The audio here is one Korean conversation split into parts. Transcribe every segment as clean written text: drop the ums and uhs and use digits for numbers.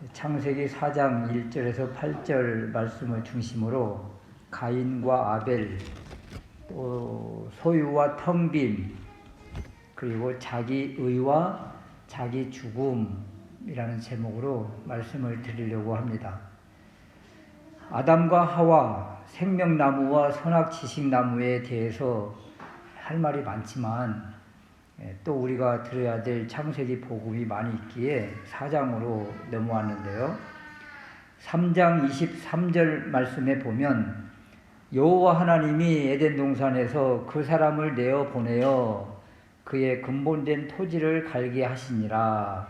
창세기 4장 1절에서 8절 말씀을 중심으로 가인과 아벨, 또 소유와 텅빔, 그리고 자기 의와 자기 죽음이라는 제목으로 말씀을 드리려고 합니다. 아담과 하와, 생명나무와 선악지식나무에 대해서 할 말이 많지만 또 우리가 들어야 될 창세기 복음이 많이 있기에 4장으로 넘어왔는데요. 3장 23절 말씀에 보면 여호와 하나님이 에덴 동산에서 그 사람을 내어 보내어 그의 근본된 토지를 갈게 하시니라.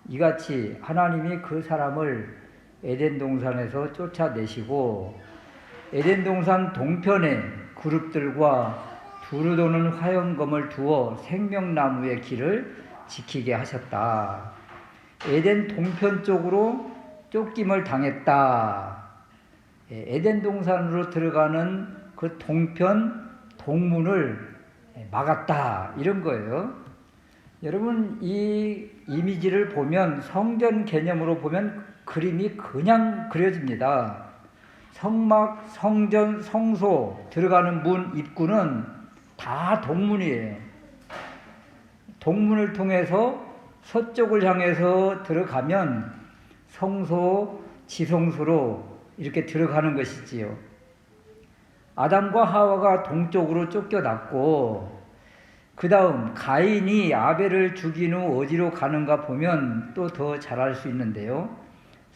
이같이 하나님이 그 사람을 에덴 동산에서 쫓아내시고 에덴 동산 동편에 그룹들과 두루 도는 화염검을 두어 생명나무의 길을 지키게 하셨다. 에덴 동편 쪽으로 쫓김을 당했다. 에덴 동산으로 들어가는 그 동편 동문을 막았다, 이런 거예요. 여러분, 이 이미지를 보면, 성전 개념으로 보면 그림이 그냥 그려집니다. 성막, 성전, 성소 들어가는 문 입구는 다 동문이에요. 동문을 통해서 서쪽을 향해서 들어가면 성소, 지성소로 이렇게 들어가는 것이지요. 아담과 하와가 동쪽으로 쫓겨났고, 그 다음 가인이 아벨을 죽인 후 어디로 가는가 보면 또 더 잘 알 수 있는데요.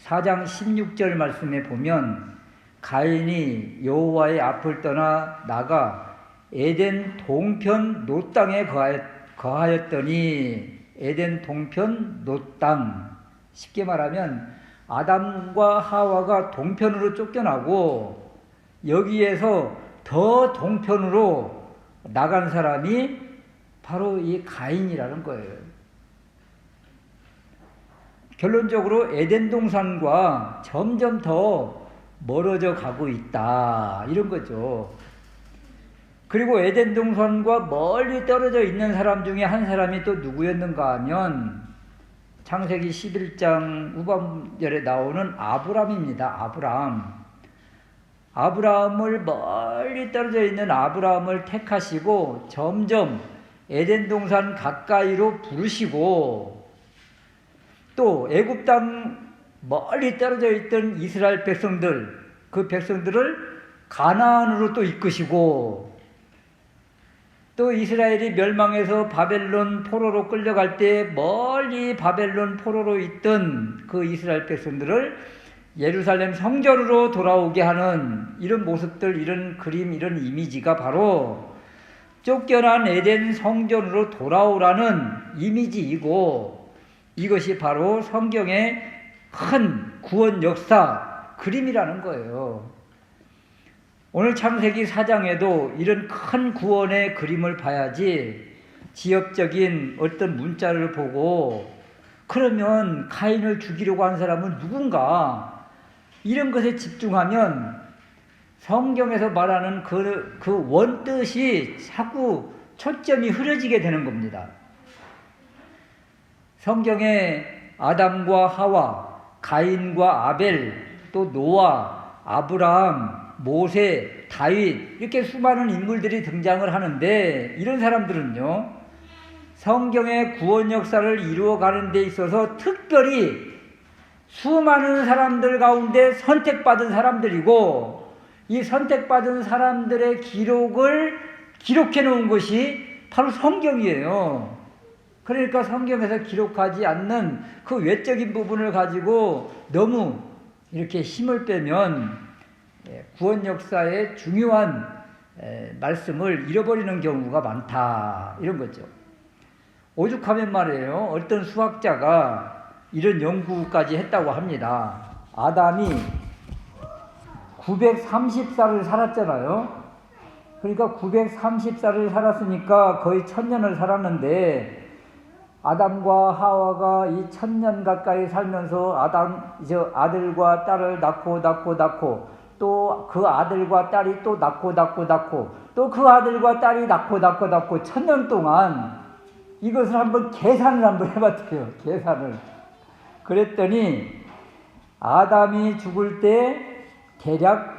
4장 16절 말씀에 보면 가인이 여호와의 앞을 떠나 나가 에덴 동편 놋 땅에 거하였더니, 에덴 동편 놋 땅, 쉽게 말하면 아담과 하와가 동편으로 쫓겨나고 여기에서 더 동편으로 나간 사람이 바로 이 가인이라는 거예요. 결론적으로 에덴 동산과 점점 더 멀어져 가고 있다, 이런 거죠. 그리고 에덴 동산과 멀리 떨어져 있는 사람 중에 한 사람이 또 누구였는가 하면 창세기 11장 후반절에 나오는 아브람입니다. 아브람을, 멀리 떨어져 있는 아브람을 택하시고 점점 에덴 동산 가까이로 부르시고, 또 애굽 땅 멀리 떨어져 있던 이스라엘 백성들, 그 백성들을 가나안으로 또 이끄시고, 또 이스라엘이 멸망해서 바벨론 포로로 끌려갈 때 멀리 바벨론 포로로 있던 그 이스라엘 백성들을 예루살렘 성전으로 돌아오게 하는 이런 모습들, 이런 그림, 이런 이미지가 바로 쫓겨난 에덴 성전으로 돌아오라는 이미지이고, 이것이 바로 성경의 큰 구원 역사 그림이라는 거예요. 오늘 창세기 4장에도 이런 큰 구원의 그림을 봐야지 지엽적인 어떤 문자를 보고 그러면 가인을 죽이려고 한 사람은 누군가, 이런 것에 집중하면 성경에서 말하는 그 원뜻이 자꾸 초점이 흐려지게 되는 겁니다. 성경에 아담과 하와, 가인과 아벨, 또 노아, 아브라함, 모세, 다윗, 이렇게 수많은 인물들이 등장을 하는데, 이런 사람들은요, 성경의 구원 역사를 이루어가는 데 있어서 특별히 수많은 사람들 가운데 선택받은 사람들이고, 이 선택받은 사람들의 기록을 기록해 놓은 것이 바로 성경이에요. 그러니까 성경에서 기록하지 않는 그 외적인 부분을 가지고 너무 이렇게 힘을 빼면 구원 역사의 중요한 말씀을 잃어버리는 경우가 많다, 이런 거죠. 오죽하면 말이에요, 어떤 수학자가 이런 연구까지 했다고 합니다. 아담이 930살을 살았잖아요. 그러니까 930살을 살았으니까 거의 1000년을 살았는데, 아담과 하와가 이 1000년 가까이 살면서 아들과 딸을 낳고 또 그 아들과 딸이 또 낳고 또 그 아들과 딸이 낳고 1000년 동안 이것을 한번 계산을 한번 해봤대요. 계산을. 그랬더니 아담이 죽을 때 대략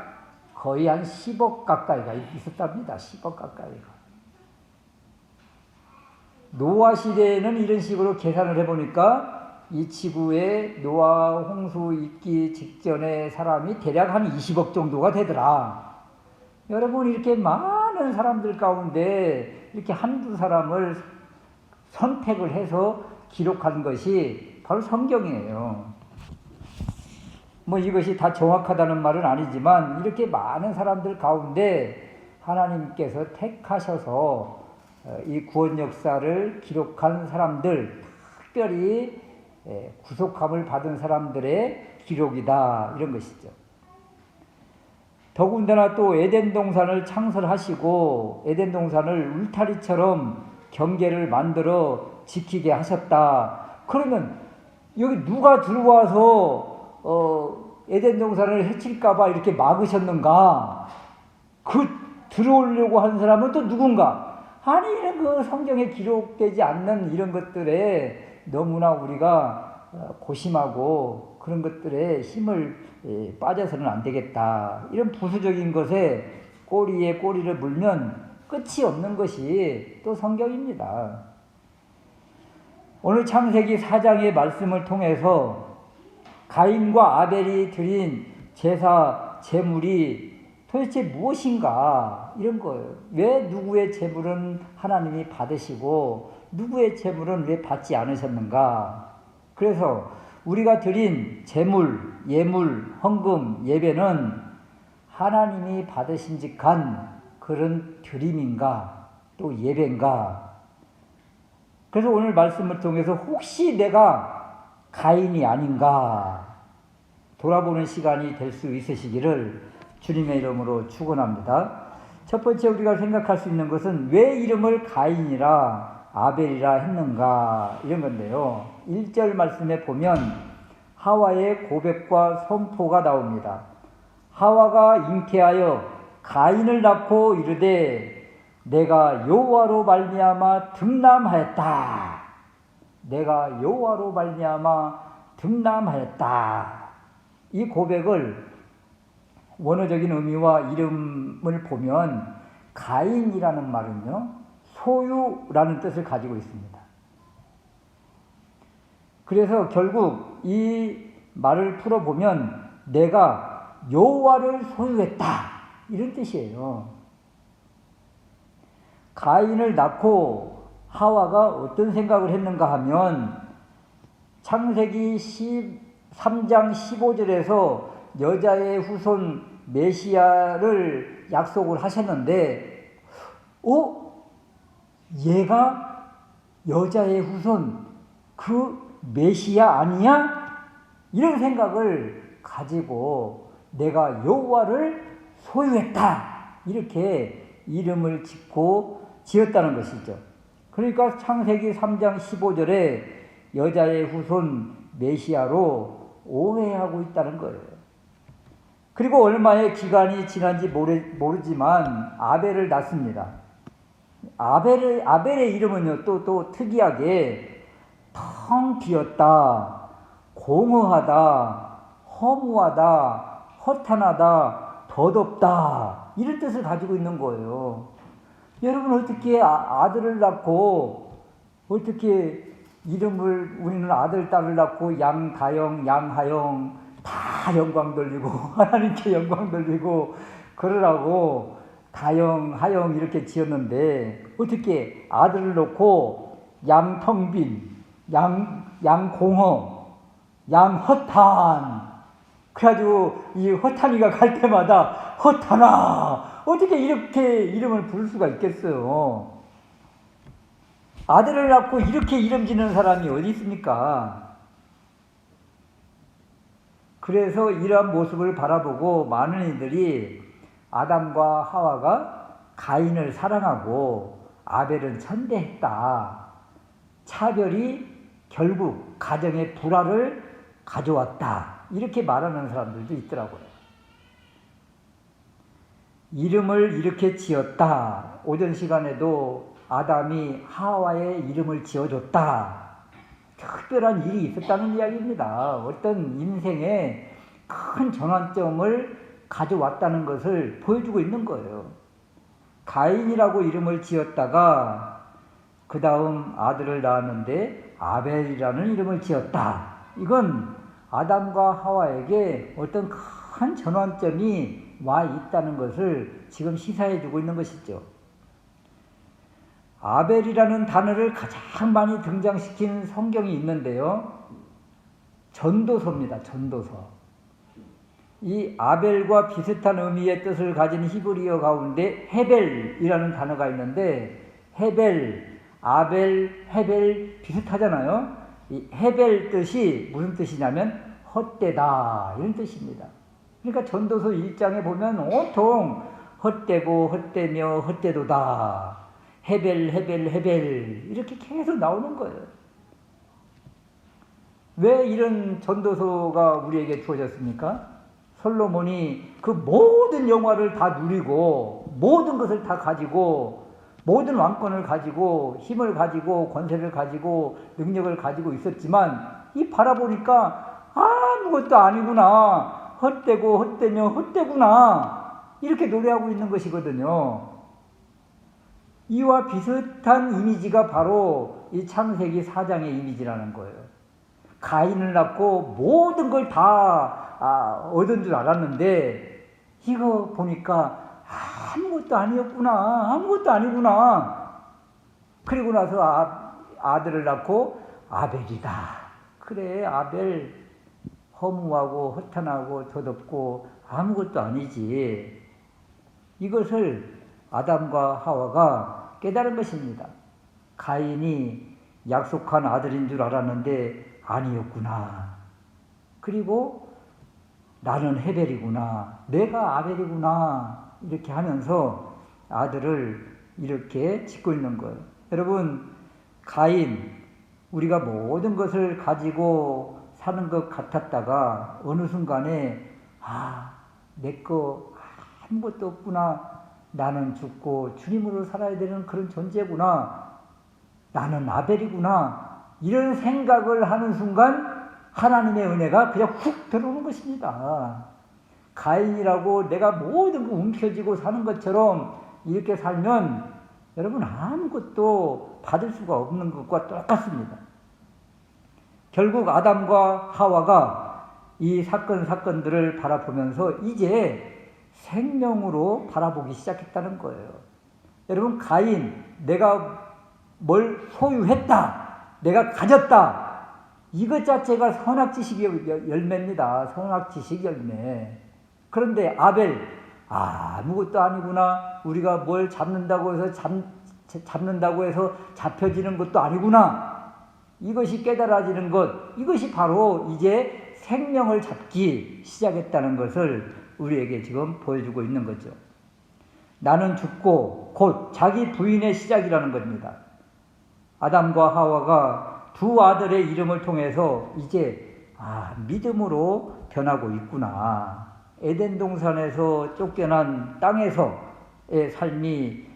거의 한 10억 가까이가 있었답니다. 10억 가까이가. 노아 시대에는 이런 식으로 계산을 해보니까 이 지구에 노아 홍수 있기 직전의 사람이 대략 한 20억 정도가 되더라. 여러분, 이렇게 많은 사람들 가운데 이렇게 한두 사람을 선택을 해서 기록한 것이 바로 성경이에요. 뭐 이것이 다 정확하다는 말은 아니지만 이렇게 많은 사람들 가운데 하나님께서 택하셔서 이 구원 역사를 기록한 사람들, 특별히 구속함을 받은 사람들의 기록이다, 이런 것이죠. 더군다나 또 에덴 동산을 창설하시고 에덴 동산을 울타리처럼 경계를 만들어 지키게 하셨다. 그러면 여기 누가 들어와서 에덴 동산을 해칠까봐 이렇게 막으셨는가? 그 들어오려고 한 사람은 또 누군가? 아니, 이런 그 성경에 기록되지 않는 이런 것들에 너무나 우리가 고심하고 그런 것들에 힘을 빠져서는 안 되겠다. 이런 부수적인 것에 꼬리에 꼬리를 물면 끝이 없는 것이 또 성경입니다. 오늘 창세기 4장의 말씀을 통해서 가인과 아벨이 드린 제사, 제물이 도대체 무엇인가, 이런 거예요. 왜 누구의 제물은 하나님이 받으시고 누구의 제물은 왜 받지 않으셨는가. 그래서 우리가 드린 제물, 예물, 헌금, 예배는 하나님이 받으심직한 그런 드림인가, 또 예배인가. 그래서 오늘 말씀을 통해서 혹시 내가 가인이 아닌가 돌아보는 시간이 될 수 있으시기를 주님의 이름으로 축원합니다. 첫 번째 우리가 생각할 수 있는 것은 왜 이름을 가인이라 아벨이라 했는가, 이런 건데요. 1절 말씀에 보면 하와의 고백과 선포가 나옵니다. 하와가 잉태하여 가인을 낳고 이르되 내가 여호와로 말미암아 득남하였다. 내가 여호와로 말미암아 득남하였다. 이 고백을 원어적인 의미와 이름을 보면 가인이라는 말은요, 소유라는 뜻을 가지고 있습니다. 그래서 결국 이 말을 풀어보면 내가 여호와를 소유했다, 이런 뜻이에요. 가인을 낳고 하와가 어떤 생각을 했는가 하면 창세기 3장 15절에서 여자의 후손 메시아를 약속을 하셨는데 얘가 여자의 후손 그 메시아 아니야? 이런 생각을 가지고 내가 여호와를 소유했다, 이렇게 이름을 지었다는 것이죠. 그러니까 창세기 3장 15절에 여자의 후손 메시아로 오해하고 있다는 거예요. 그리고 얼마의 기간이 지난지 모르지만 아벨을 낳습니다. 아벨의 이름은요, 또 특이하게 텅 비었다, 공허하다, 허무하다, 허탄하다, 덧없다, 이런 뜻을 가지고 있는 거예요. 여러분, 어떻게 아들을 낳고 어떻게 이름을, 우리는 아들, 딸을 낳고 양다영, 양하영 다 영광 돌리고 하나님께 영광 돌리고 그러라고 다영, 하영 이렇게 지었는데 어떻게 아들을 놓고 양텅빈, 양공허, 양허탄, 그래가지고 이 허탄이가 갈 때마다 허탄아, 어떻게 이렇게 이름을 부를 수가 있겠어요? 아들을 낳고 이렇게 이름 짓는 사람이 어디 있습니까? 그래서 이러한 모습을 바라보고 많은 이들이 아담과 하와가 가인을 사랑하고 아벨은 천대했다, 차별이 결국 가정의 불화를 가져왔다, 이렇게 말하는 사람들도 있더라고요. 이름을 이렇게 지었다. 오전 시간에도 아담이 하와의 이름을 지어줬다. 특별한 일이 있었다는 이야기입니다. 어떤 인생에 큰 전환점을 가져왔다는 것을 보여주고 있는 거예요. 가인이라고 이름을 지었다가 그 다음 아들을 낳았는데 아벨이라는 이름을 지었다. 이건 아담과 하와에게 어떤 큰 전환점이 와 있다는 것을 지금 시사해 주고 있는 것이죠. 아벨이라는 단어를 가장 많이 등장시킨 성경이 있는데요. 전도서입니다. 전도서. 이 아벨과 비슷한 의미의 뜻을 가진 히브리어 가운데 헤벨이라는 단어가 있는데 헤벨, 아벨, 헤벨 비슷하잖아요. 이 헤벨 뜻이 무슨 뜻이냐면 헛되다 이런 뜻입니다. 그러니까 전도서 1장에 보면 온통 헛되고 헛되며 헛되도다. 헤벨, 헤벨, 헤벨 이렇게 계속 나오는 거예요. 왜 이런 전도서가 우리에게 주어졌습니까? 솔로몬이 그 모든 영화를 다 누리고 모든 것을 다 가지고 모든 왕권을 가지고 힘을 가지고 권세를 가지고 능력을 가지고 있었지만 이 바라보니까 아무것도 아니구나. 헛되고 헛되며 헛되구나. 이렇게 노래하고 있는 것이거든요. 이와 비슷한 이미지가 바로 이 창세기 4장의 이미지라는 거예요. 가인을 낳고 모든 걸 다 얻은 줄 알았는데 이거 보니까 아무것도 아니었구나. 아무것도 아니구나. 그리고 나서 아들을 낳고 아벨이다. 그래 아벨 허무하고 허탄하고 더덥고 아무것도 아니지. 이것을 아담과 하와가 깨달은 것입니다. 가인이 약속한 아들인 줄 알았는데 아니었구나. 그리고 나는 헤벨이구나. 내가 아벨이구나. 이렇게 하면서 아들을 이렇게 짓고 있는 거예요. 여러분, 가인, 우리가 모든 것을 가지고 사는 것 같았다가 어느 순간에 내 거 아무것도 없구나. 나는 죽고 주님으로 살아야 되는 그런 존재구나. 나는 아벨이구나. 이런 생각을 하는 순간 하나님의 은혜가 그냥 훅 들어오는 것입니다. 가인이라고 내가 모든 거 움켜쥐고 사는 것처럼 이렇게 살면 여러분 아무것도 받을 수가 없는 것과 똑같습니다. 결국 아담과 하와가 이 사건들을 바라보면서 이제 생명으로 바라보기 시작했다는 거예요. 여러분 가인, 내가 뭘 소유했다. 내가 가졌다. 이것 자체가 선악지식의 열매입니다. 선악지식 열매. 그런데 아벨, 아무것도 아니구나. 우리가 뭘 잡는다고 해서 잡혀지는 것도 아니구나. 이것이 깨달아지는 것, 이것이 바로 이제 생명을 잡기 시작했다는 것을 우리에게 지금 보여주고 있는 거죠. 나는 죽고 곧 자기 부인의 시작이라는 겁니다. 아담과 하와가 두 아들의 이름을 통해서 이제 믿음으로 변하고 있구나. 에덴 동산에서 쫓겨난 땅에서의 삶이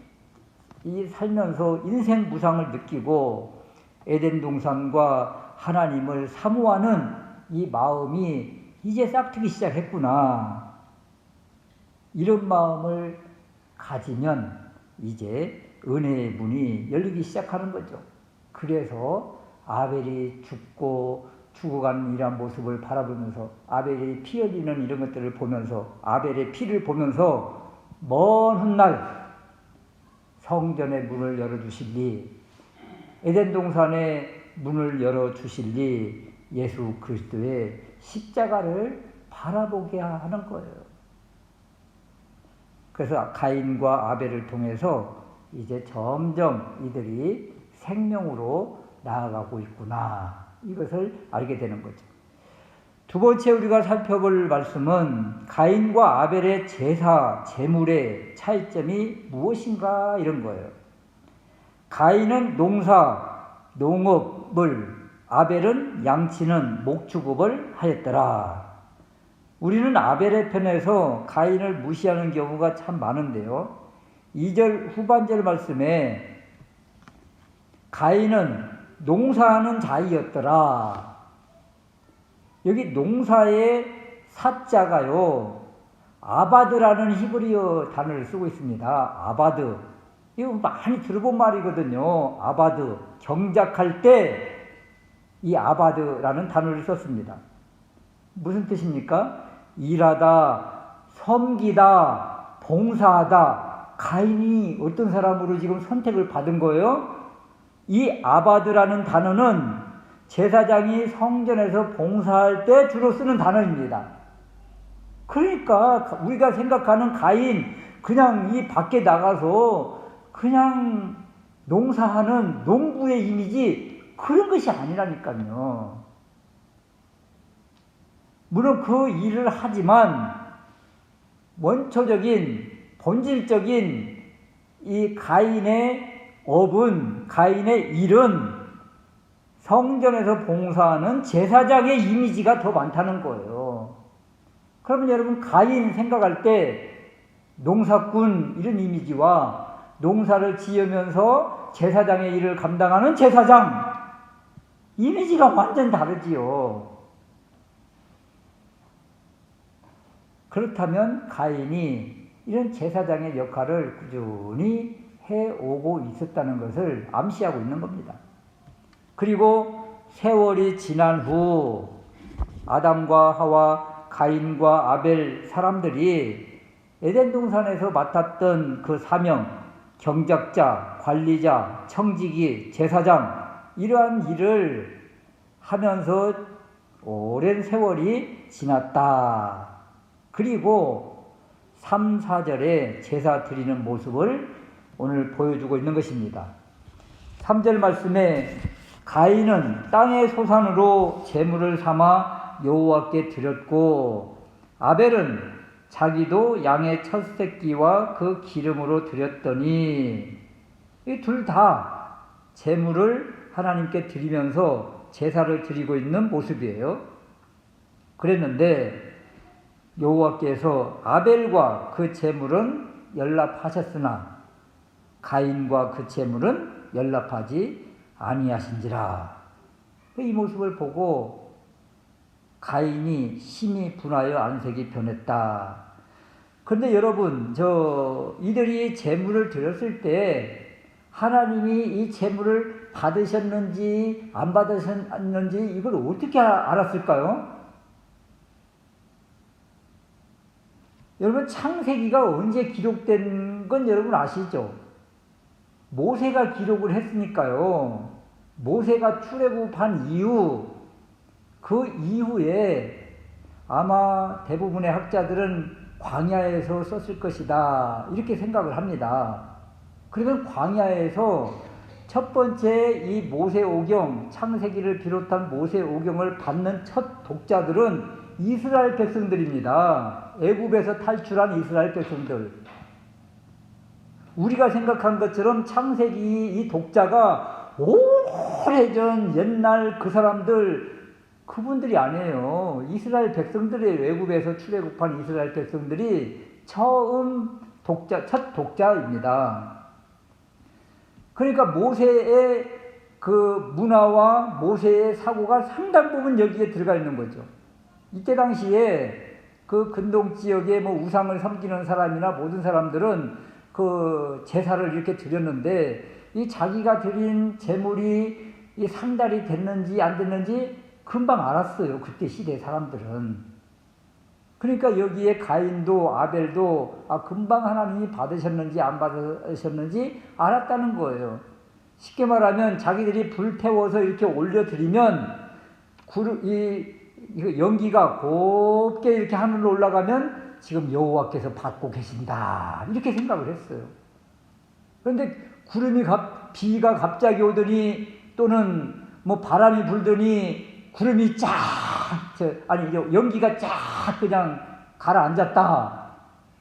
살면서 인생 무상을 느끼고 에덴 동산과 하나님을 사모하는 이 마음이 이제 싹트기 시작했구나. 이런 마음을 가지면 이제 은혜의 문이 열리기 시작하는 거죠. 그래서 아벨이 죽어가는 이러한 모습을 바라보면서 아벨이 피 흘리는 이런 것들을 보면서 아벨의 피를 보면서 먼 훗날 성전의 문을 열어주실리 에덴 동산의 문을 열어주실리 예수 그리스도의 십자가를 바라보게 하는 거예요. 그래서 가인과 아벨을 통해서 이제 점점 이들이 생명으로 나아가고 있구나. 이것을 알게 되는 거죠. 두 번째 우리가 살펴볼 말씀은 가인과 아벨의 제사, 제물의 차이점이 무엇인가 이런 거예요. 가인은 농업을, 아벨은 양치는 목축업을 하였더라. 우리는 아벨의 편에서 가인을 무시하는 경우가 참 많은데요. 2절 후반절 말씀에 가인은 농사하는 자이었더라. 여기 농사의 사자가요, 아바드라는 히브리어 단어를 쓰고 있습니다. 아바드. 이거 많이 들어본 말이거든요. 아바드. 경작할 때 이 아바드라는 단어를 썼습니다. 무슨 뜻입니까? 일하다, 섬기다, 봉사하다. 가인이 어떤 사람으로 지금 선택을 받은 거예요? 이 아바드라는 단어는 제사장이 성전에서 봉사할 때 주로 쓰는 단어입니다. 그러니까 우리가 생각하는 가인, 그냥 이 밖에 나가서 그냥 농사하는 농부의 이미지, 그런 것이 아니라니까요. 물론 그 일을 하지만 원초적인 본질적인 이 가인의 업은, 가인의 일은 성전에서 봉사하는 제사장의 이미지가 더 많다는 거예요. 그러면 여러분, 가인 생각할 때 농사꾼 이런 이미지와 농사를 지으면서 제사장의 일을 감당하는 제사장 이미지가 완전 다르지요. 그렇다면 가인이 이런 제사장의 역할을 꾸준히 해오고 있었다는 것을 암시하고 있는 겁니다. 그리고 세월이 지난 후 아담과 하와, 가인과 아벨 사람들이 에덴 동산에서 맡았던 그 사명, 경작자, 관리자, 청지기, 제사장, 이러한 일을 하면서 오랜 세월이 지났다. 그리고 3, 4절에 제사 드리는 모습을 오늘 보여주고 있는 것입니다. 3절 말씀에 가인은 땅의 소산으로 제물을 삼아 여호와께 드렸고, 아벨은 자기도 양의 첫 새끼와 그 기름으로 드렸더니, 이 둘 다 제물을 하나님께 드리면서 제사를 드리고 있는 모습이에요. 그랬는데 여호와께서 아벨과 그 제물은 연락하셨으나 가인과 그 제물은 연락하지 아니하신지라. 이 모습을 보고 가인이 심히 분하여 안색이 변했다. 그런데 여러분, 이들이 제물을 드렸을 때 하나님이 이 제물을 받으셨는지 안 받으셨는지 이걸 어떻게 알았을까요? 여러분, 창세기가 언제 기록된 건 여러분 아시죠? 모세가 기록을 했으니까요. 모세가 출애굽한 이후, 그 이후에 아마 대부분의 학자들은 광야에서 썼을 것이다, 이렇게 생각을 합니다. 그러면 광야에서 첫 번째 이 모세오경, 창세기를 비롯한 모세오경을 받는 첫 독자들은 이스라엘 백성들입니다. 애굽에서 탈출한 이스라엘 백성들. 우리가 생각한 것처럼 창세기 이 독자가 오래전 옛날 그 사람들, 그분들이 아니에요. 이스라엘 백성들의, 외국에서 출애굽한 이스라엘 백성들이 처음 첫 독자입니다. 그러니까 모세의 그 문화와 모세의 사고가 상당 부분 여기에 들어가 있는 거죠. 이때 당시에 그 근동 지역에 우상을 섬기는 사람이나 모든 사람들은 그 제사를 이렇게 드렸는데, 이 자기가 드린 제물이 이 상달이 됐는지 안 됐는지 금방 알았어요. 그때 시대 사람들은. 그러니까 여기에 가인도 아벨도 금방 하나님이 받으셨는지 안 받으셨는지 알았다는 거예요. 쉽게 말하면 자기들이 불 태워서 이렇게 올려드리면 이 연기가 곱게 이렇게 하늘로 올라가면 지금 여호와께서 받고 계신다, 이렇게 생각을 했어요. 그런데 비가 갑자기 오더니, 또는 바람이 불더니 구름이 연기가 쫙 그냥 가라앉았다.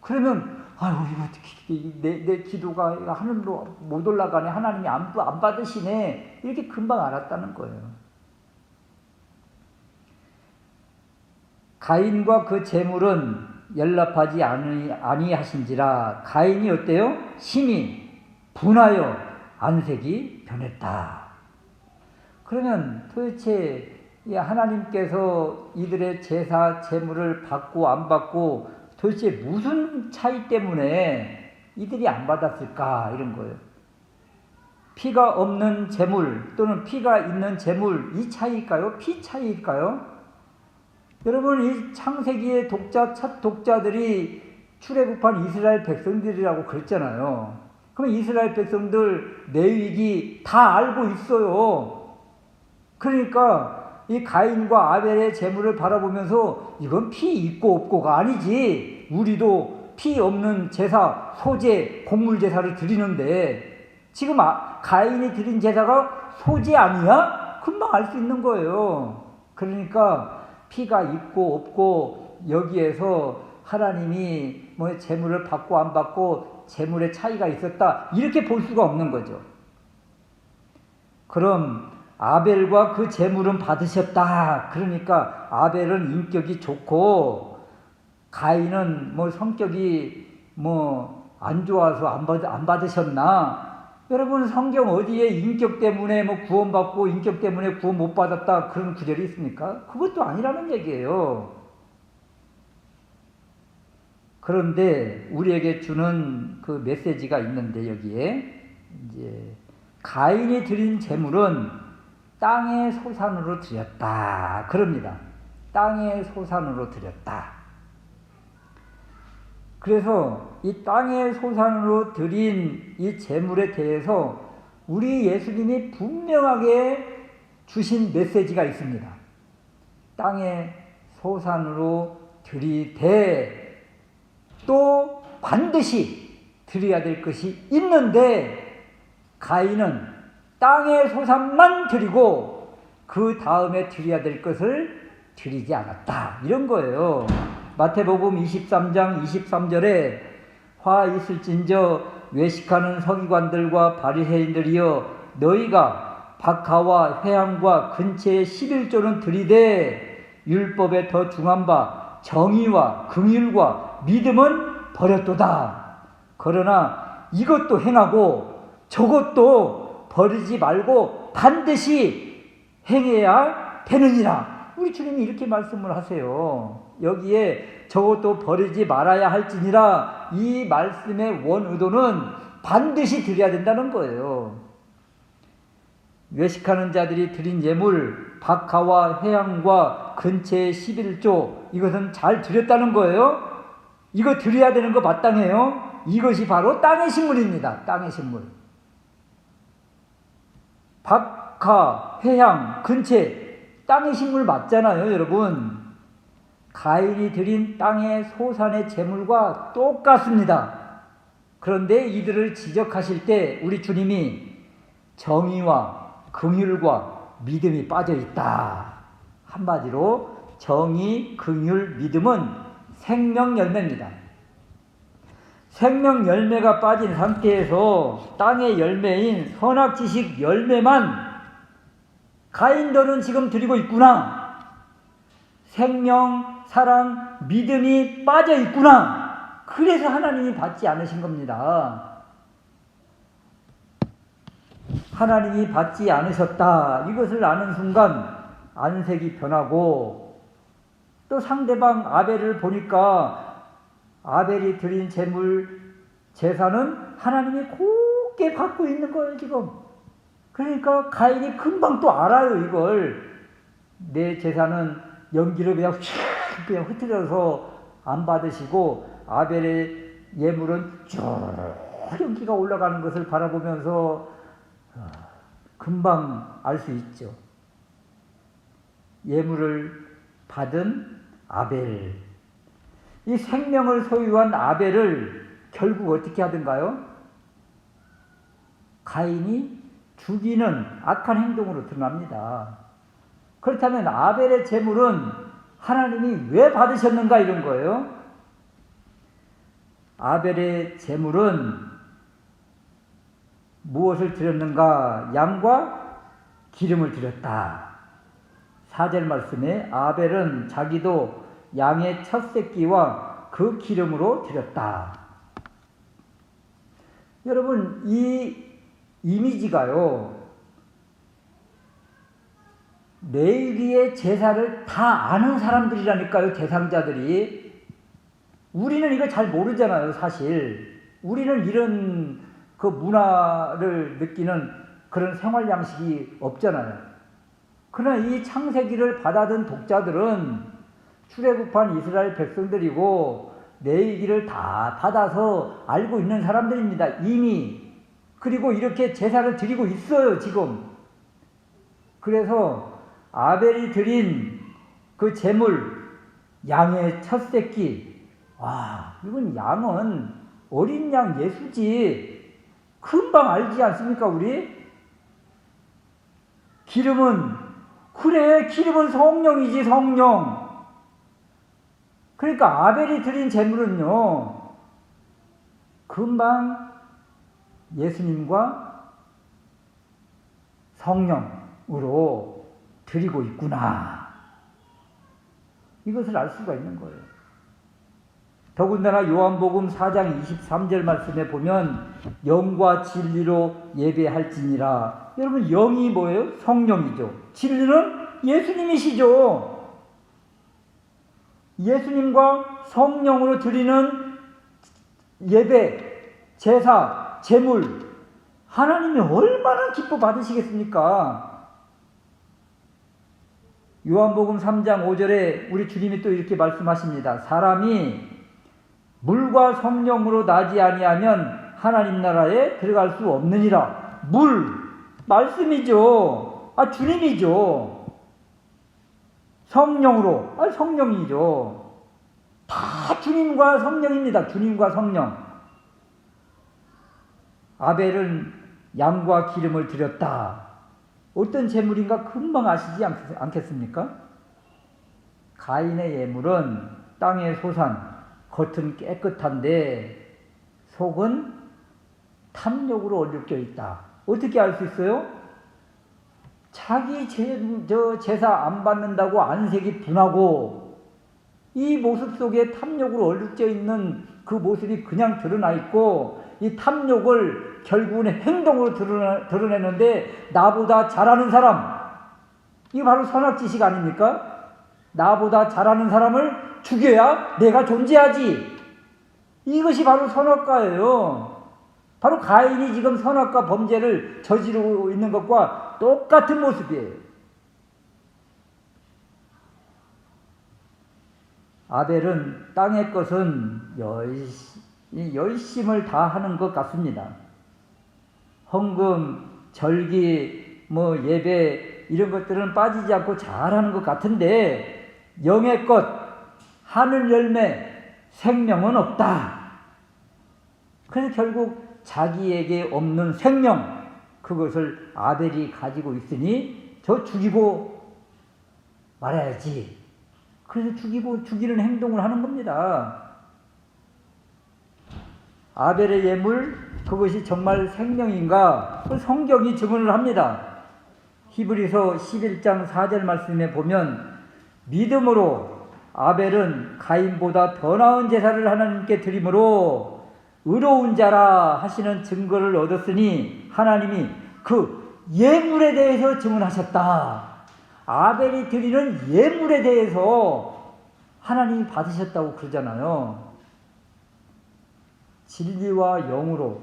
그러면 이거 어떻게 내 기도가 하늘로 못 올라가네, 하나님이 안 받으시네, 이렇게 금방 알았다는 거예요. 가인과 그 제물은 연락하지 아니하신지라. 가인이 어때요? 심히 분하여 안색이 변했다. 그러면 도대체 이 하나님께서 이들의 제사, 제물을 받고 안 받고 도대체 무슨 차이 때문에 이들이 안 받았을까 이런 거예요. 피가 없는 제물 또는 피가 있는 제물 이 차이일까요? 피 차이일까요? 여러분 이 창세기의 독자, 첫 독자들이 출애굽한 이스라엘 백성들이라고 그랬잖아요. 그럼 이스라엘 백성들 내위기 다 알고 있어요. 그러니까 이 가인과 아벨의 제물을 바라보면서 이건 피 있고 없고가 아니지. 우리도 피 없는 제사, 소제, 곡물 제사를 드리는데 지금 가인이 드린 제사가 소제 아니야? 금방 알 수 있는 거예요. 그러니까 피가 있고 없고 여기에서 하나님이 뭐 제물을 받고 안 받고 제물의 차이가 있었다 이렇게 볼 수가 없는 거죠. 그럼 아벨과 그 제물은 받으셨다. 그러니까 아벨은 인격이 좋고 가인은 뭐 성격이 뭐 안 좋아서 안 받으셨나? 여러분 성경 어디에 인격 때문에 뭐 구원받고 인격 때문에 구원 못 받았다 그런 구절이 있습니까? 그것도 아니라는 얘기예요. 그런데 우리에게 주는 그 메시지가 있는데 여기에 이제 가인이 드린 제물은 땅의 소산으로 드렸다. 그럽니다. 땅의 소산으로 드렸다. 그래서 이 땅의 소산으로 드린 이 제물에 대해서 우리 예수님이 분명하게 주신 메시지가 있습니다. 땅의 소산으로 드리되 또 반드시 드려야 될 것이 있는데 가인은 땅의 소산만 드리고 그 다음에 드려야 될 것을 드리지 않았다. 이런 거예요. 마태복음 23장 23절에 화 있을진저 외식하는 서기관들과 바리새인들이여 너희가 박하와 회향과 근처의 11조는 드리되 율법에 더 중한 바 정의와 긍휼과 믿음은 버렸도다. 그러나 이것도 행하고 저것도 버리지 말고 반드시 행해야 되느니라. 우리 주님이 이렇게 말씀을 하세요. 여기에 저것도 버리지 말아야 할지니라 이 말씀의 원의도는 반드시 드려야 된다는 거예요. 외식하는 자들이 드린 예물 박하와 회향과 근처의 11조 이것은 잘 드렸다는 거예요. 이거 드려야 되는 거 마땅해요. 이것이 바로 땅의 식물입니다. 땅의 식물. 박하, 회향, 근채 땅의 식물 맞잖아요, 여러분. 가인이 드린 땅의 소산의 제물과 똑같습니다. 그런데 이들을 지적하실 때 우리 주님이 정의와 긍휼과 믿음이 빠져 있다. 한마디로 정의, 긍휼, 믿음은 생명 열매입니다. 생명 열매가 빠진 상태에서 땅의 열매인 선악지식 열매만 가인들은 지금 드리고 있구나. 생명, 사랑, 믿음이 빠져 있구나. 그래서 하나님이 받지 않으신 겁니다. 하나님이 받지 않으셨다. 이것을 아는 순간 안색이 변하고 또 상대방 아벨을 보니까 아벨이 드린 제물, 제사는 하나님이 곱게 받고 있는 거예요, 지금. 그러니까 가인이 금방 또 알아요, 이걸. 내 제사는 연기를 그냥 흩어져서 안 받으시고 아벨의 예물은 쭉 연기가 올라가는 것을 바라보면서 금방 알 수 있죠. 예물을 받은 아벨. 이 생명을 소유한 아벨을 결국 어떻게 하던가요? 가인이 죽이는 악한 행동으로 드러납니다. 그렇다면 아벨의 제물은 하나님이 왜 받으셨는가 이런 거예요. 아벨의 제물은 무엇을 드렸는가? 양과 기름을 드렸다. 4절 말씀에 아벨은 자기도 양의 첫 새끼와 그 기름으로 드렸다. 여러분 이 이미지가요. 레위기의 제사를 다 아는 사람들이라니까요, 대상자들이. 우리는 이거 잘 모르잖아요, 사실. 우리는 이런 그 문화를 느끼는 그런 생활 양식이 없잖아요. 그러나 이 창세기를 받아든 독자들은 출애굽한 이스라엘 백성들이고 레위기를 다 받아서 알고 있는 사람들입니다, 이미. 그리고 이렇게 제사를 드리고 있어요, 지금. 그래서 아벨이 드린 그 제물, 양의 첫 새끼, 이건 양은 어린 양 예수지. 금방 알지 않습니까, 우리? 기름은, 그래, 기름은 성령이지, 성령. 그러니까 아벨이 드린 제물은요, 금방 예수님과 성령으로 드리고 있구나. 이것을 알 수가 있는 거예요. 더군다나 요한복음 4장 23절 말씀에 보면 영과 진리로 예배할지니라. 여러분, 영이 뭐예요? 성령이죠. 진리는 예수님이시죠. 예수님과 성령으로 드리는 예배, 제사, 제물, 하나님이 얼마나 기뻐 받으시겠습니까? 요한복음 3장 5절에 우리 주님이 또 이렇게 말씀하십니다. 사람이 물과 성령으로 나지 아니하면 하나님 나라에 들어갈 수 없느니라. 물, 말씀이죠. 주님이죠. 성령으로, 성령이죠. 다 주님과 성령입니다. 주님과 성령. 아벨은 양과 기름을 드렸다. 어떤 제물인가 금방 아시지 않겠습니까? 가인의 예물은 땅의 소산, 겉은 깨끗한데 속은 탐욕으로 얼룩져 있다. 어떻게 알 수 있어요? 자기 제사 안 받는다고 안색이 분하고 이 모습 속에 탐욕으로 얼룩져 있는 그 모습이 그냥 드러나 있고, 이 탐욕을 결국은 행동으로 드러내는데 나보다 잘하는 사람, 이게 바로 선악지식 아닙니까? 나보다 잘하는 사람을 죽여야 내가 존재하지. 이것이 바로 선악과예요. 바로 가인이 지금 선악과 범죄를 저지르고 있는 것과 똑같은 모습이에요. 아벨은 땅의 것은 열심을 다하는 것 같습니다. 헌금, 절기, 예배 이런 것들은 빠지지 않고 잘하는 것 같은데 영의 것, 하늘 열매, 생명은 없다. 그래서 결국 자기에게 없는 생명, 그것을 아벨이 가지고 있으니 저 죽이고 말아야지. 그래서 죽이는 행동을 하는 겁니다. 아벨의 예물, 그것이 정말 생명인가? 성경이 증언을 합니다. 히브리서 11장 4절 말씀에 보면 믿음으로 아벨은 가인보다 더 나은 제사를 하나님께 드림으로 의로운 자라 하시는 증거를 얻었으니 하나님이 그 예물에 대해서 증언하셨다. 아벨이 드리는 예물에 대해서 하나님이 받으셨다고 그러잖아요. 진리와 영으로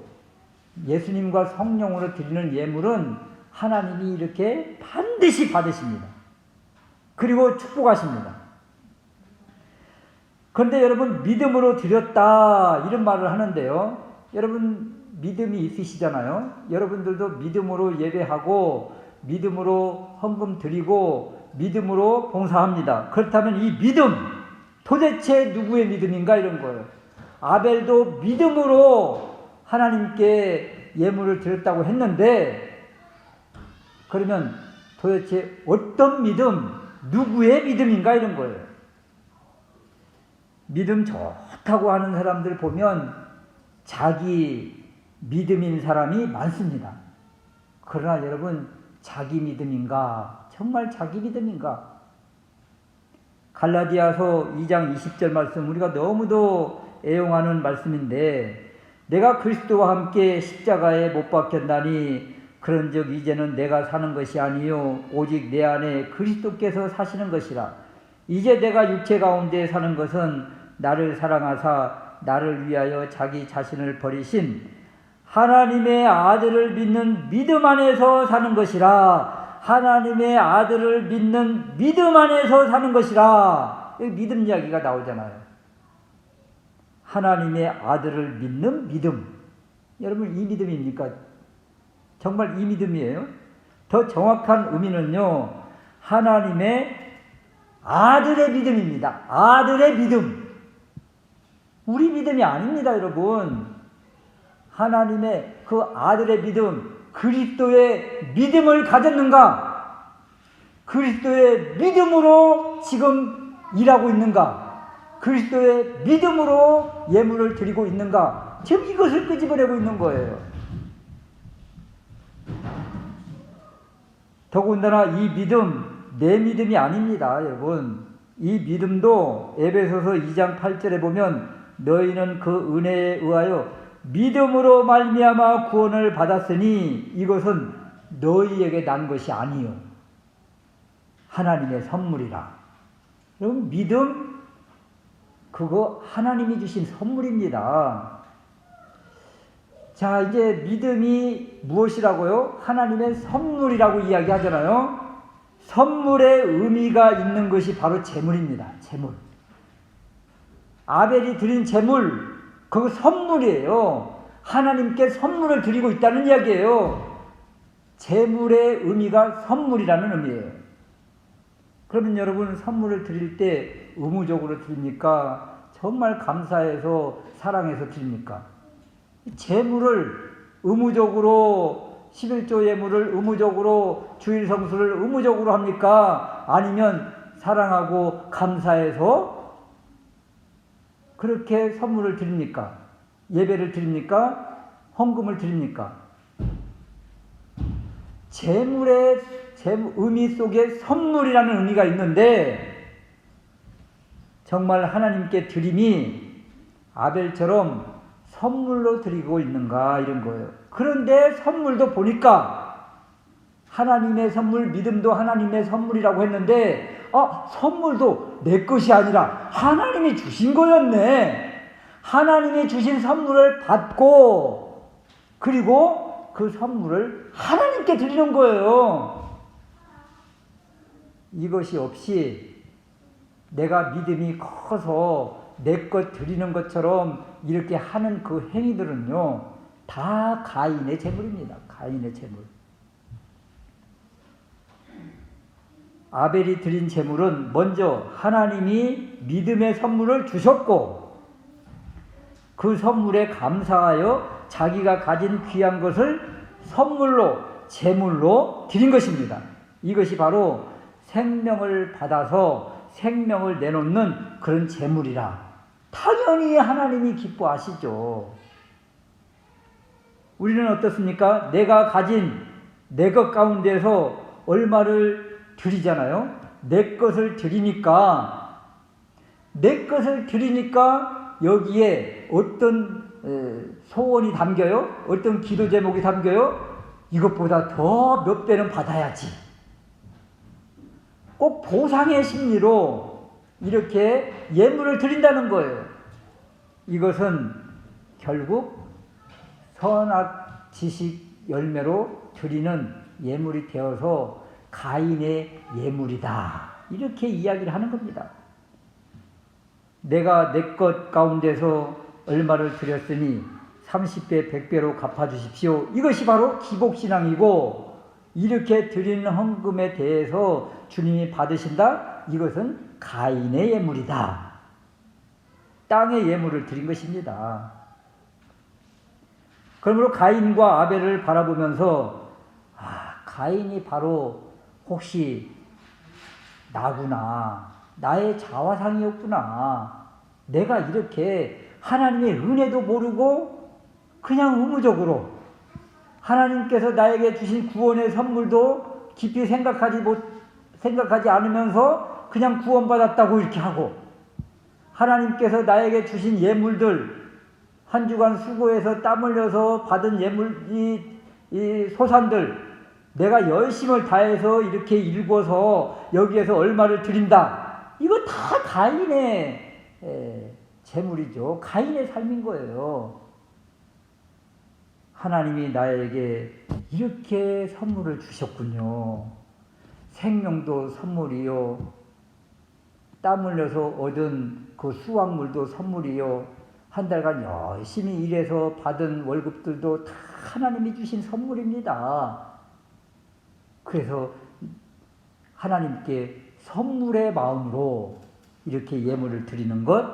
예수님과 성령으로 드리는 예물은 하나님이 이렇게 반드시 받으십니다. 그리고 축복하십니다. 그런데 여러분, 믿음으로 드렸다 이런 말을 하는데요, 여러분 믿음이 있으시잖아요. 여러분들도 믿음으로 예배하고 믿음으로 헌금 드리고 믿음으로 봉사합니다. 그렇다면 이 믿음 도대체 누구의 믿음인가 이런 거예요. 아벨도 믿음으로 하나님께 예물을 드렸다고 했는데, 그러면 도대체 어떤 믿음, 누구의 믿음인가 이런 거예요. 믿음 좋다고 하는 사람들 보면 자기 믿음인 사람이 많습니다. 그러나 여러분, 자기 믿음인가? 정말 자기 믿음인가? 갈라디아서 2장 20절 말씀, 우리가 너무도 애용하는 말씀인데, 내가 그리스도와 함께 십자가에 못 박혔나니 그런즉 이제는 내가 사는 것이 아니요 오직 내 안에 그리스도께서 사시는 것이라. 이제 내가 육체 가운데 사는 것은 나를 사랑하사 나를 위하여 자기 자신을 버리신 하나님의 아들을 믿는 믿음 안에서 사는 것이라. 하나님의 아들을 믿는 믿음 안에서 사는 것이라. 여기 믿음 이야기가 나오잖아요. 하나님의 아들을 믿는 믿음. 여러분, 이 믿음입니까? 정말 이 믿음이에요? 더 정확한 의미는요, 하나님의 아들의 믿음입니다. 아들의 믿음. 우리 믿음이 아닙니다, 여러분. 하나님의 그 아들의 믿음, 그리스도의 믿음을 가졌는가? 그리스도의 믿음으로 지금 일하고 있는가? 그리스도의 믿음으로 예물을 드리고 있는가? 지금 이것을 끄집어내고 있는 거예요. 더군다나 이 믿음, 내 믿음이 아닙니다, 여러분. 이 믿음도 에베소서 2장 8절에 보면 너희는 그 은혜에 의하여 믿음으로 말미암아 구원을 받았으니 이것은 너희에게 난 것이 아니요 하나님의 선물이라. 여러분, 믿음 그거 하나님이 주신 선물입니다. 자, 이제 믿음이 무엇이라고요? 하나님의 선물이라고 이야기하잖아요. 선물의 의미가 있는 것이 바로 제물입니다. 제물. 아벨이 드린 제물, 그거 선물이에요. 하나님께 선물을 드리고 있다는 이야기예요. 제물의 의미가 선물이라는 의미예요. 그러면 여러분, 선물을 드릴 때 의무적으로 드립니까? 정말 감사해서 사랑해서 드립니까? 제물을 의무적으로, 11조 예물을 의무적으로, 주일 성수를 의무적으로 합니까? 아니면 사랑하고 감사해서 그렇게 선물을 드립니까? 예배를 드립니까? 헌금을 드립니까? 제물의 의미 속에 선물이라는 의미가 있는데, 정말 하나님께 드림이 아벨처럼 선물로 드리고 있는가, 이런 거예요. 그런데 선물도 보니까 하나님의 선물, 믿음도 하나님의 선물이라고 했는데, 선물도 내 것이 아니라 하나님이 주신 거였네. 하나님이 주신 선물을 받고, 그리고 그 선물을 하나님께 드리는 거예요. 이것이 없이 내가 믿음이 커서 내 것 드리는 것처럼 이렇게 하는 그 행위들은요, 다 가인의 재물입니다. 가인의 재물. 아벨이 드린 재물은 먼저 하나님이 믿음의 선물을 주셨고, 그 선물에 감사하여 자기가 가진 귀한 것을 선물로, 재물로 드린 것입니다. 이것이 바로 생명을 받아서 생명을 내놓는 그런 재물이라. 당연히 하나님이 기뻐하시죠. 우리는 어떻습니까? 내가 가진 내 것 가운데서 얼마를 드리잖아요. 내 것을 드리니까 여기에 어떤 소원이 담겨요? 어떤 기도 제목이 담겨요? 이것보다 더 몇 배는 받아야지. 꼭 보상의 심리로 이렇게 예물을 드린다는 거예요. 이것은 결국 선악 지식 열매로 드리는 예물이 되어서 가인의 예물이다, 이렇게 이야기를 하는 겁니다. 내가 내 것 가운데서 얼마를 드렸으니 30배 100배로 갚아주십시오. 이것이 바로 기복신앙이고, 이렇게 드리는 헌금에 대해서 주님이 받으신다? 이것은 가인의 예물이다. 땅의 예물을 드린 것입니다. 그러므로 가인과 아벨을 바라보면서 가인이 바로 혹시 나구나, 나의 자화상이었구나. 내가 이렇게 하나님의 은혜도 모르고 그냥 의무적으로 하나님께서 나에게 주신 구원의 선물도 깊이 생각하지 않으면서 그냥 구원받았다고 이렇게 하고, 하나님께서 나에게 주신 예물들, 한 주간 수고해서 땀 흘려서 받은 예물이 이 소산들 내가 열심을 다해서 이렇게 일궈서 여기에서 얼마를 드린다. 이거 다 가인의 재물이죠. 가인의 삶인 거예요. 하나님이 나에게 이렇게 선물을 주셨군요. 생명도 선물이요. 땀 흘려서 얻은 그 수확물도 선물이요. 한 달간 열심히 일해서 받은 월급들도 다 하나님이 주신 선물입니다. 그래서 하나님께 선물의 마음으로 이렇게 예물을 드리는 것,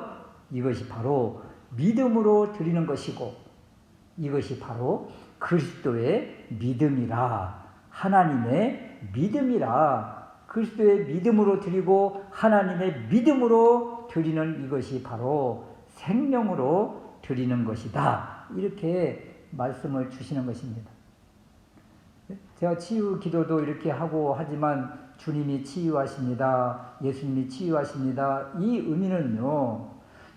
이것이 바로 믿음으로 드리는 것이고, 이것이 바로 그리스도의 믿음이라, 하나님의 믿음이라, 그리스도의 믿음으로 드리고 하나님의 믿음으로 드리는 이것이 바로 생명으로 드리는 것이다. 이렇게 말씀을 주시는 것입니다. 제가 치유 기도도 이렇게 하고 하지만 주님이 치유하십니다. 예수님이 치유하십니다. 이 의미는요,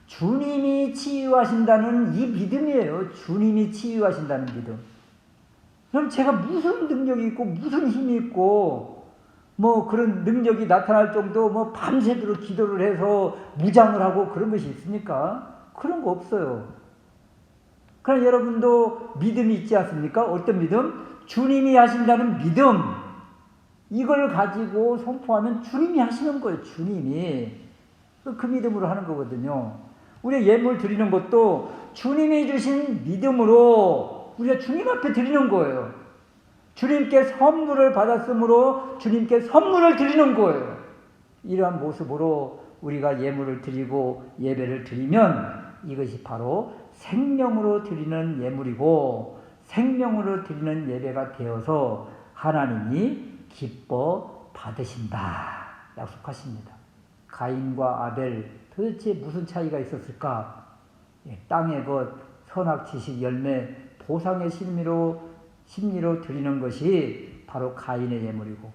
주님이 치유하신다는 이 믿음이에요. 주님이 치유하신다는 믿음. 그럼 제가 무슨 능력이 있고 무슨 힘이 있고 뭐 그런 능력이 나타날 정도 뭐 밤새도록 기도를 해서 무장을 하고 그런 것이 있습니까? 그런 거 없어요. 그럼 여러분도 믿음이 있지 않습니까? 어떤 믿음? 주님이 하신다는 믿음. 이걸 가지고 선포하면 주님이 하시는 거예요. 주님이. 그 믿음으로 하는 거거든요. 우리가 예물 드리는 것도 주님이 주신 믿음으로 우리가 주님 앞에 드리는 거예요. 주님께 선물을 받았으므로 주님께 선물을 드리는 거예요. 이러한 모습으로 우리가 예물을 드리고 예배를 드리면 이것이 바로 생명으로 드리는 예물이고 생명으로 드리는 예배가 되어서 하나님이 기뻐 받으신다 약속하십니다. 가인과 아벨 도대체 무슨 차이가 있었을까? 땅의 것, 선악 지식 열매, 보상의 심리로 드리는 것이 바로 가인의 예물이고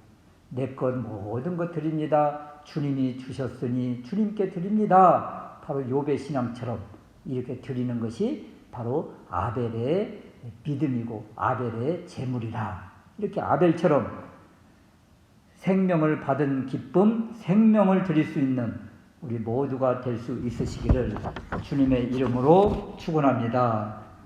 내 것 모든 것 드립니다. 주님이 주셨으니 주님께 드립니다. 바로 욥의 신앙처럼 이렇게 드리는 것이 바로 아벨의 믿음이고 아벨의 재물이라. 이렇게 아벨처럼 생명을 받은 기쁨, 생명을 드릴 수 있는 우리 모두가 될 수 있으시기를 주님의 이름으로 축원합니다.